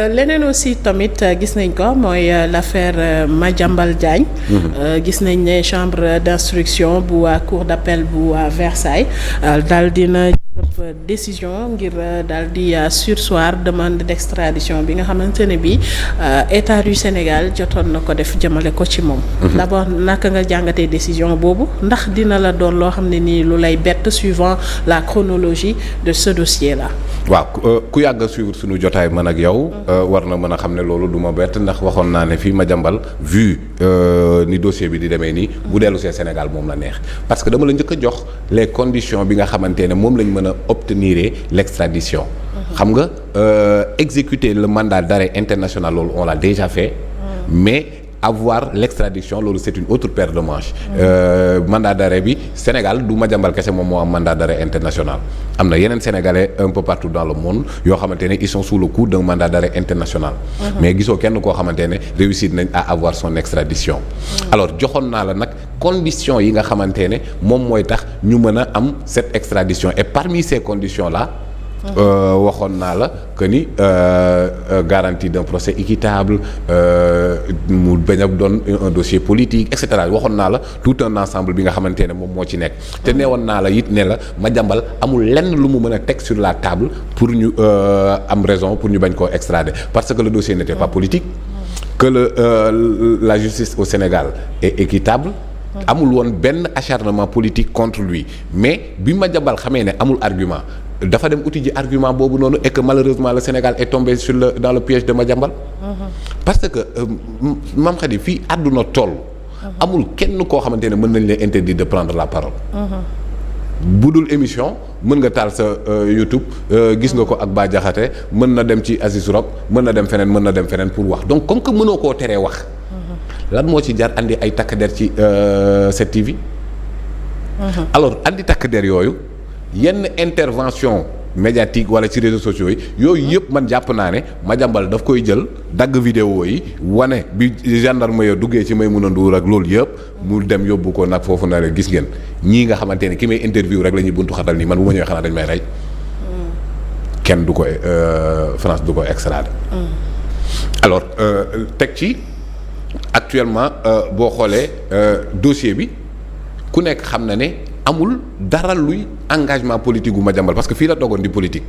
leneen aussi tamit gis nañ ko mooy l'affaire Madiambal Diagne. Gis nañ ne chambre d'instruction bu cour d'appel bu Versailles daal dina décision ngir daal di surseoir demande d'extradition bi nga xamante ne bi état du Sénégal jotoon na ko def jëmale ko ci moom. D'abord naka nga jàngatee décision boobu ndax dina la doon loo xam ne nii lu lay bett suivant la chronologie de ce dossier là. waaw ku yàgg a suivre suñu jotaay man ak yow. war na mën a xam ne loolu du ma bett ndax waxoon naa ne fii Madiambal vu ni dossier bi di demee nii. bu dellu see Sénégal moom la neex parce que dama la njëkk a jox les conditions bi nga xamante ne moom lañ mën a obtenir l'extradition. xam nga exécuter le mandat d'arrêt international loolu on l'a déjà fait. mais avoir l'extradition loolu c'est une autre paire de manches. Mandat d'arrêt bi Sénégal du Madiambal kese moom moo am mandat d'arrêt international am na yeneen sénégalais un peu partout dans le monde yoo xamante ne ils sont sous le coup d'un mandat d'arrêt international. mais gisoo kenn koo xamante ne réussir nañ à avoir son extradition. alors joxoon naa la nag conditions yi nga xamante ne moom mooy tax ñu mën a am cette extradition et parmi ces conditions là. waxoon naa la que ni garantie d'un procès équitable mu bañ a doon un dossier politique et cetera waxoon naa la tout un ensemble bi nga xamante ne moom moo ci nekk. te neewoon naa la it ne la Madiambal amul lenn lu mu mën a teg sur la table pour ñu am raison pour ñu bañ koo extrader parce que le dossier n'était pas politique. que la justice au Sénégal est équitable. amul woon benn acharnement politique contre lui mais bi Madiambal xamee ne amul argument. dafa dem uti ji argument boobu noonu et que malheureusement le Sénégal est tombé dans le piège de Madiambal. parce que Mame Khady fii àdduna toll. amul kenn koo xamante ne mën nañ leen interdire de prendre la parole. bu dul émission mën nga taal sa YouTube gis nga ko ak Bah Diakhaté mën na dem ci Aziz Rock mën na dem feneen pour wax donc comme que mënoo koo teree wax. lan moo ci jar andi ay takk der ci 7TV. alors andi takk der yooyu. yenn intervention médiatique wala ci réseaux sociaux yi yooyu yëpp man jàpp naa ne Madiambal daf koy jël dagg vidéo yi wane bi gendarme ya duggee ci Maïmouna Ndour ak loolu yëpp mu dem yóbbu ko nag foofu na rek gis ngeen ñii nga xamante ne ki may interview rek la ñuy buntu xatal nii man bu ma ñëwee xanaa dañ may rey kenn du ko France du ko extrader. alors teg ci actuellement boo xoolee dossier bi ku nekk xam na ne amul dara luy engagement politique gu Madiambal parce que fii la toogoon di politique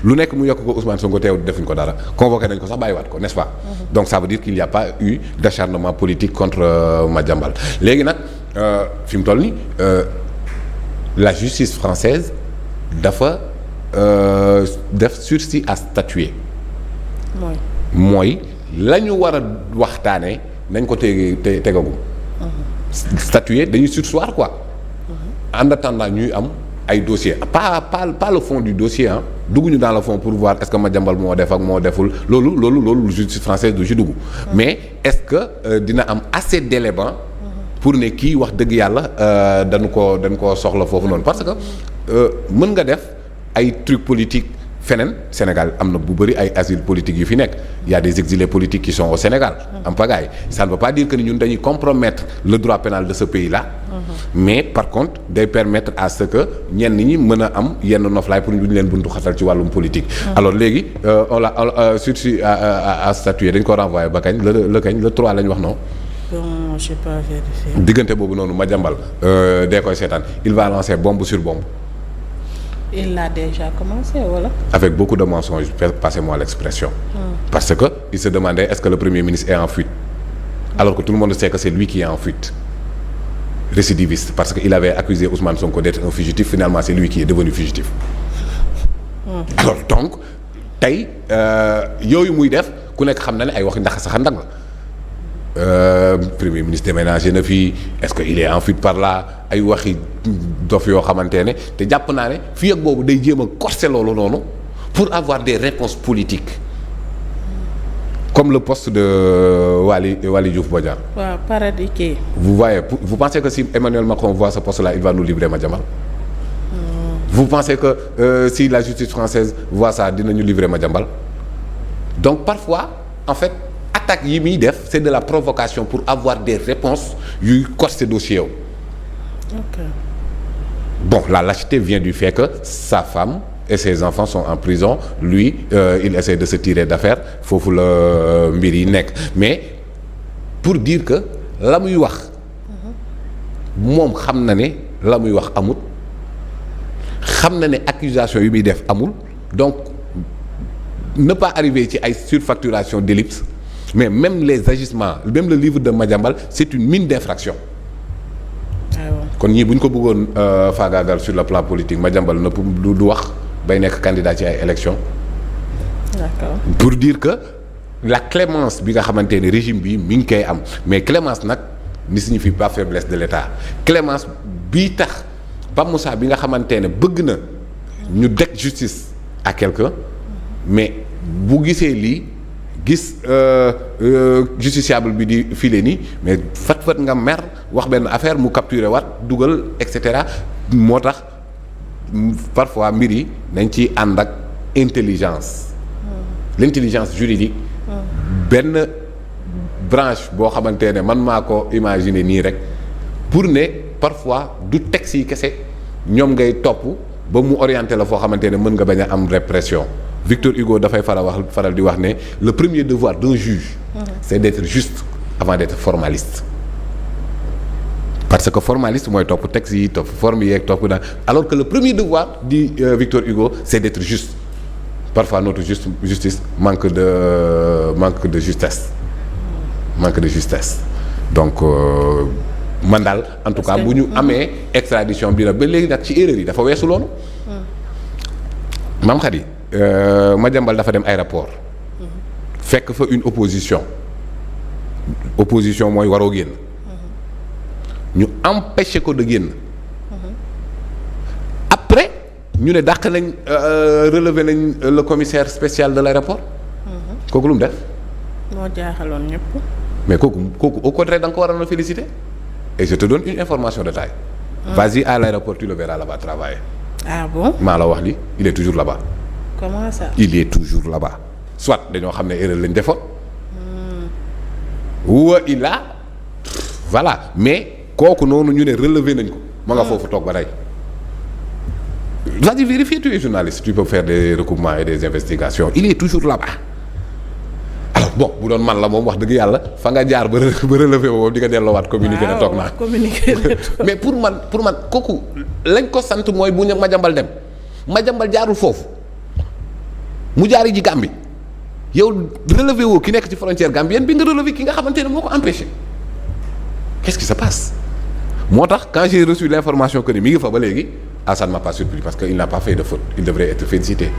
lu nekk mu yokk ko Ousmane Sonko teew defuñ ko dara convoqué nañ ko sax bàyyiwaat ko n'est-ce pas. donc ça veut dire qu'il n'y a pas eu d'acharnement politique contre Madiambal léegi nag fi mu toll nii la justice française dafa def sursis à statuer. mooy la ñu war a waxtaanee nañ ko tegagum. statuer dañuy surseoir quoi. en attendant ñuy am ay dossiers pas le fond du dossier ah dugguñu dans le fond pour voir est-ce que Madiambal moo def ak moo deful loolu justice française du ci dugg. mais est-ce que dina am assez d'éléments pour ne kii wax dëgg yàlla dañu koo soxla foofu noonu parce que mën nga def ay trucs politiques feneen Sénégal am na bu bëri ay asile politique yu fi nekk il y a des exilés politiques qui sont au Sénégal en pagaille ça ne veut pas dire que ni ñun dañuy compromettre le droit pénal de ce pays-là mais par contre day permettre à ce que ñenn ñi mën a am yenn noflaay pour ñu leen buntu xatal ci wàllum politique alors léegi on l'a sursis à statuer dañ ko renvoyé ba kañ le 3 la ñu wax non. bon j'ai pas vérifié. diggante boobu noonu Madiambal dee koy seetaan il va lancer bombe sur bombe. il l'a déjà commencé voilà. avec beaucoup de mensonges passez-moi l'expression. parce que il se demandait est-ce que le Premier ministre est en fuite alors que tout le monde sait que c'est lui qui est en fuite récidiviste parce que il avait accusé Ousmane Sonko d'être un fugitif finalement c'est lui qui est devenu fugitif. alors donc tey yooyu muy def ku nekk xam na ne ay waxi ndax sax ndag la. Premier ministre déménagé na fii est-ce que il est en fuite par là ay waxi dof yoo xamante ne te jàpp naa ne fii ak boobu day jéem a corser loolu noonu pour avoir des réponses politiques comme le poste de Waly Diouf Bodian. waaw paradis kii. vous voyez vous pensez que si Emmanuel Macron voit ce poste-là il va nous livrer Madiambal. vous pensez que si la justice française voit ça dinañu livrer Madiambal donc parfois en fait. attaque yi muy def c'est de la provocation pour avoir des réponses yuy corser dossier yow. ok bon la lâcheté vient du fait que sa femme et ses enfants sont en prison lui il essaie de se tirer d'affaire foofu la mbir yi nekk mais pour dire que la muy wax moom xam na ne la muy wax amul xam na ne accusation yu muy def amul donc ne pas arriver ci ay surfacturation d'ellipse mais même les agissements même le livre de Madiambal c'est une mine d'infraction kon ñii bu ñu ko bëggoon faagaagal sur le plan politique Madiambal na du wax bay nekk candidat ci ay élections. D'accord. Pour dire que la clémence bi nga xamante ne régime bi mi ngi koy am mais clémence nag ne signifie pas faiblesse de l'État clémence bii tax Pape Moussa bi nga xamante ne bëgg na ñu deg justice à quelqu'un mais bu gisee lii gis justiciable bi di file nii mais fat nga mer wax benn affaire mu capturer waat dugal et cetera moo tax parfois mbir yi nañ ci ànd ak intelligence l'intelligence juridique benn branche boo xamante ne man maa ko imaginer nii rek pour ne parfois du texte yi kese ñoom ngay topp ba mu orienté la foo xamante ne mën nga bañ a am répression Victor Hugo dafay faral di wax ne le premier devoir d'un juge c'est d'être juste avant d'être formaliste parce que formaliste mooy topp texte yi topp forme yeeg topp daal alors que le premier devoir dit Victor Hugo c'est d'être juste parfois notre justice manque de justesse donc man daal en tout cas bu ñu amee extradition bi la ba léegi nag ci erreur yi dafa weesu loolu maam Khady Madiambal dafa dem aéroport fekk fa une opposition mooy waroo génn ñu empêché ko de génn après ñu ne dàq nañ relevé nañ le commissaire spécial de l'aéroport kooku lu mu def moo jaaxaloon ñëpp mais kooku au contraire da nga ko waroon a féliciter et je te donne une information de taille vas-y à l'aéroport tu le verras là-bas travailler ah bon maa la wax li il est toujours là-bas comment ça il est toujours là-bas soit dañoo xam ne erreur lañ defoon wa il a voilà mais kooku noonu ñu ne relevé nañ ko ma nga foofu toog ba tey vas-y vérifier tu es journaliste tu peux faire des recoupements et des investigations il est toujours là-bas alors bon bu doon man la moom wax dëgg yàlla fa nga jaar ba relevé moom di nga delloowaat communiqué ne toog naa mais pour man kooku lañ ko sant mooy bu ñu Madiambal jaarul foofu mu jaari ji Gambie yow relevé woo ki nekk ci frontière gambienne bi nga relevé ki nga xamante ne moo ko empêché qu'est-ce qui se passe moo tax quand j'ai reçu l'information que ni mi ngi fa ba léegi ça ne m'a pas surpris parce que il n'a pas fait de faute il devrait être félicité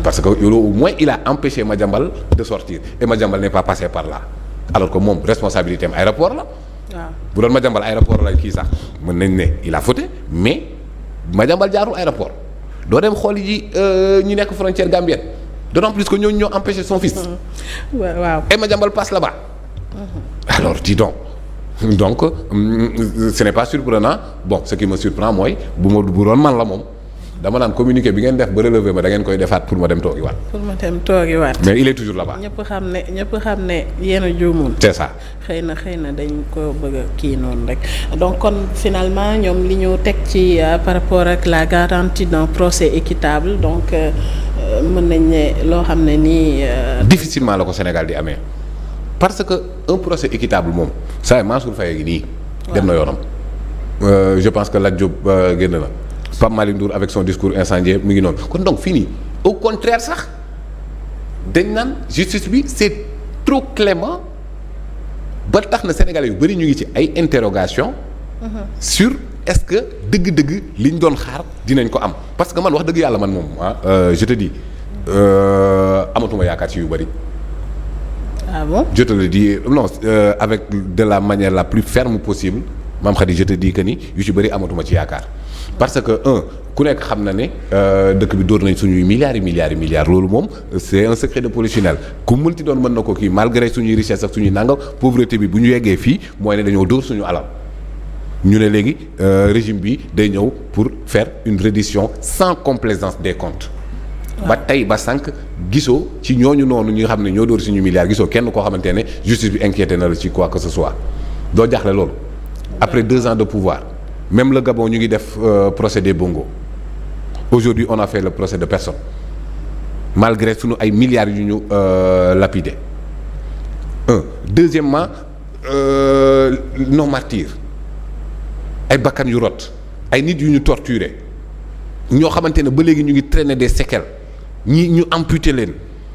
parce que au moins il a empêché Madiambal de sortir et Madiambal n'est pas passé par là alors que moom responsabilité am aéroport la bu doon Madiambal aéroport la kii sax mën nañ ne il a fauté mais Madiambal jaarul aéroport doo dem xool ji ñi nekk frontière gambienne d'autant plus que ñooñu ñoo empêché son fils waaw et Madiambal passe là-bas alors dis donc ce n'est pas surprenant bon ce qui me surprend mooy bu doon man la moom dama naan communiqué bi ngeen def ba relever ma da ngeen koy defaat pour ma dem toogiwaat. mais il est toujours là-bas. ñëpp xam ne yéen a juumoon. c'est ça. xëy na dañ ko bëgg a kii noonu rek donc kon finalement ñoom li ñu teg ci par rapport ak la garantie d'un procès équitable donc mën nañ ne loo xam ne nii. difficilement la ko Sénégal di amee parce que un procès équitable moom saa yi Mansour Faye gi nii. dem na yoonam. je pense que Lat Diop génn na. Pape Malick Ndour avec son discours incendiaire mi ngi noonu kon donc fii nii au contraire sax dañ naan justice bi c'est trop clément ba tax na Sénégalais yu bari ñu ngi ci ay interrogations sur est-ce que dëgg-dëgg li ñu doon xaar dinañ ko am parce que man wax dëgg yàlla man moom je te dis amatuma yaakaar ci yu bari. Ah bon? Je te le dis non avec de la manière la plus ferme possible maam Khady je te dis que ni yu ci bari amatuma ci yaakaar. parce que ku nekk xam na ne dëkk bi dóor nañ suñuy milliards loolu moom c'est un secret de polichinelle ku mënti doon mën na ko kii malgré suñuy richesse ak suñuy nangam pauvreté bi bu ñu yeggee fii mooy ne dañoo dóor suñu alal ñu ne léegi régime bi day ñëw pour faire une reddition sans complaisance des comptes. ba tey ba sànq gisoo ci ñooñu noonu ñi nga xam ne ñoo dóor suñu milliards gisoo kenn koo xamante ne justice bi inquiété na la ci quoi que ce soit doo jaaxle loolu. après 2 ans de pouvoir. même le Gabon ñu ngi def procédé Bongo aujourd'hui on a fait le procès de personne malgré sunu ay milliards yu ñu lapidé deuxièmement non martyrs ay bakkan yu rot ay nit yu ñu torturé ñoo xamante ne ba léegi ñu ngi traîner des séquelles ñi ñu amputé leen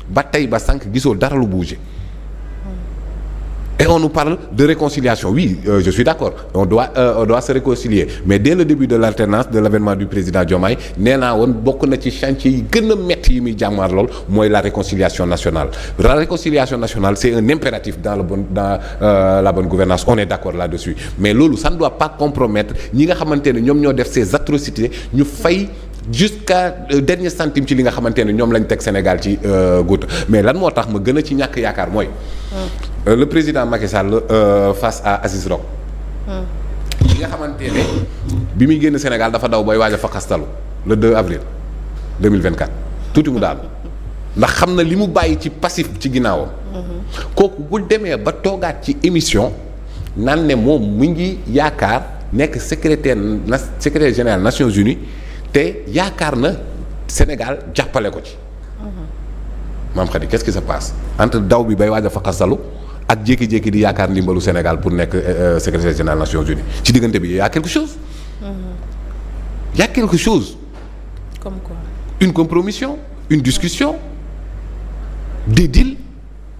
ba tey ba sànq gisoo dara lu bougé et on nous parle de réconciliation oui je suis d'accord on doit se réconcilier mais dès le début de l'alternance de l'avènement du président Diomaye nee naa woon bokk na ci chantier yi gën a métti yi muy jàmmaar lool mooy la réconciliation nationale la réconciliation nationale c'est un impératif dans la bonne gouvernance on est d'accord là-dessus mais loolu ça ne doit pas compromettre ñi nga xamante ne ñoom ñoo def ces atrocités ñu fay jusqu'à dernier centime ci li nga xamante ne ñoom lañ teg Sénégal ci goutte mais lan moo tax ma gën a ci ñàkk yaakaar mooy le président Macky Sall face à Aziz Rock li nga xamante ne bi muy génn Sénégal dafa daw bay waaj a faqastalu le 2 avril 2024 tuuti mu daal ndax xam na li mu bàyyi ci passif ci ginnaawam kooku bu demee ba toogaat ci émission naan ne moom mu ngi yaakaar nekk secrétaire général Nations Unies te yaakaar na Sénégal jàppale ko ci maam Khady qu'est-ce qui se passe entre daw bi bay waaj a faqastalu ak jékki-jékki di yaakaar ndimbalu Sénégal pour nekk secrétaire général Nations Unies ci diggante bi y a quelque chose y a quelque chose comme quoi une compromission une discussion des deals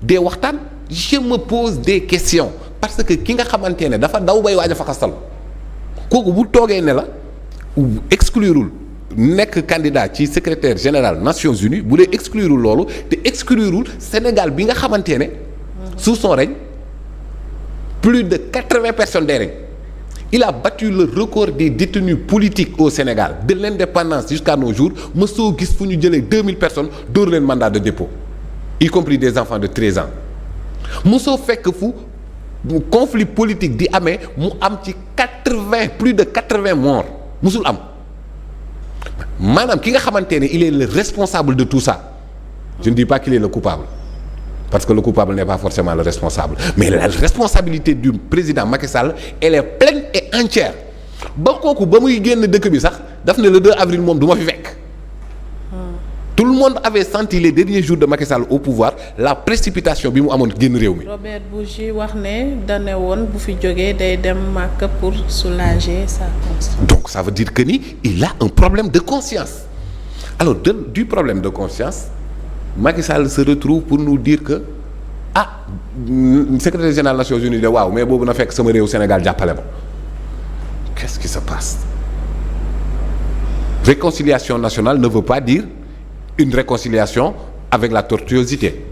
des waxtaan je me pose des questions parce que ki nga xamante ne dafa daw bay waaj a faqastalu kooku bu toogee ne la exclurul nekk candidat ci secrétaire général Nations Unies bu dee exclurul loolu te exclurul Sénégal bi nga xamante ne sous son règne plus de 80 personnes des règnes il a battu le record des détenus politiques au Sénégal de l'indépendance jusqu'à nos jours mësoo gis fu ñu jëlee 2000 personnes dóor leen mandat de dépôt y compris des enfants de 13 ans mësoo fekk fu conflit politique di amee mu am ci plus de 80 morts musul am maanaam ki nga xamante ne il est le responsable de tout ça je ne dis pas qu'il est le coupable parce que le coupable n'est pas forcément le responsable mais la responsabilité du président Macky Sall elle est pleine et entière ba kooku ba muy génn dëkk bi sax daf ne le 2 avril moom du ma fi fekk tout le monde avait senti les derniers jours de Macky Sall au pouvoir la précipitation bi mu amoon génn réew mi. Robert Bourgi wax ne dane woon bu fi jógee day dem Makka pour soulager sa conscience. donc ça veut dire que ni il a un problème de conscience alors du problème de conscience Macky Sall se retrouve pour nous dire que secrétaire général Nations Unies de waaw mais boobu na fekk sama réew Sénégal jàppale ma qu'est-ce qui se passe réconciliation nationale ne veut pas dire une réconciliation avec la tortuosité.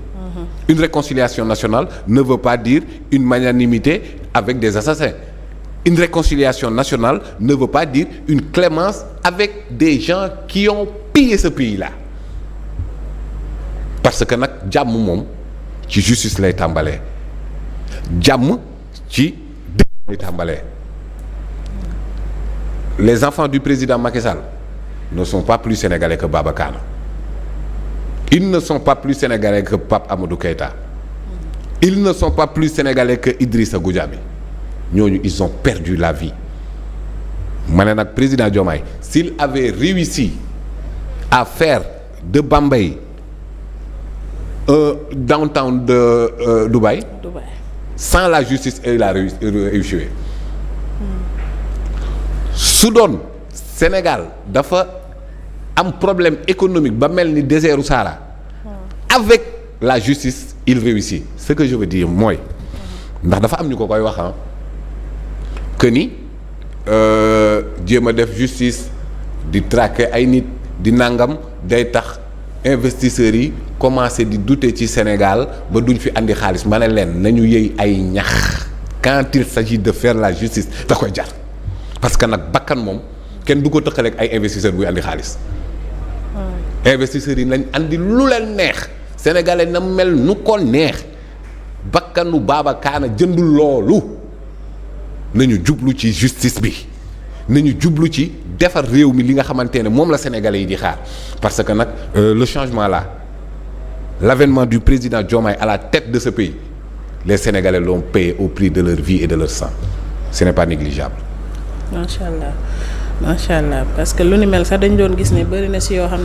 Une réconciliation nationale ne veut pas dire une magnanimité avec des assassins. Une réconciliation nationale ne veut pas dire une clémence avec des gens qui ont pillé ce pays-là. Parce que nag jàmm moom ci justice lay tàmbalee jàmm ci dëgg lay tàmbalee. Les enfants du président Macky Sall ne sont pas plus sénégalais que Baba Kana. Ils ne sont pas plus sénégalais que Pape Amadou Keïta. Ils ne sont pas plus sénégalais que Idrissa Goudiaby. ñooñu ils ont perdu la vie. ma ne nag président Diomaye s'il avait réussi à faire de Bambey downtown de Dubaï. Sans la justice il a réussi. su doon Sénégal dafa am problème économique ba mel ni désert u Sahara avec la justice il réussit ce que je veux dire mooy ndax dafa am ñu ko koy wax que ni jéem a def justice di traquer ay nit di nangam day tax investisseurs yi commencé di douter ci Sénégal ba duñ fi andi xaalis ma ne leen nañu yëy ay ñax quand il s'agit de faire la justice da koy jar parce que nag bakkan moom kenn du ko tëqaleeg ay investisseurs buy andi xaalis. investisseurs yi nañ andi lu leen neex sénégalais na mel nu ko neex bakkanu Baba Kana jëndul loolu nañu jublu ci justice bi nañu jublu ci defar réew mi li nga xamante ne moom la sénégalais yi di xaar parce que nag le changement là l'avènement du président Diomaye à la tête de ce pays les sénégalais l'ont payé au prix de leur vie et de leur sang ce n'est pas négligeable. Macha Allah. macha allah parce que lu ni mel sax dañ doon gis ne bëri na si yoo xam ne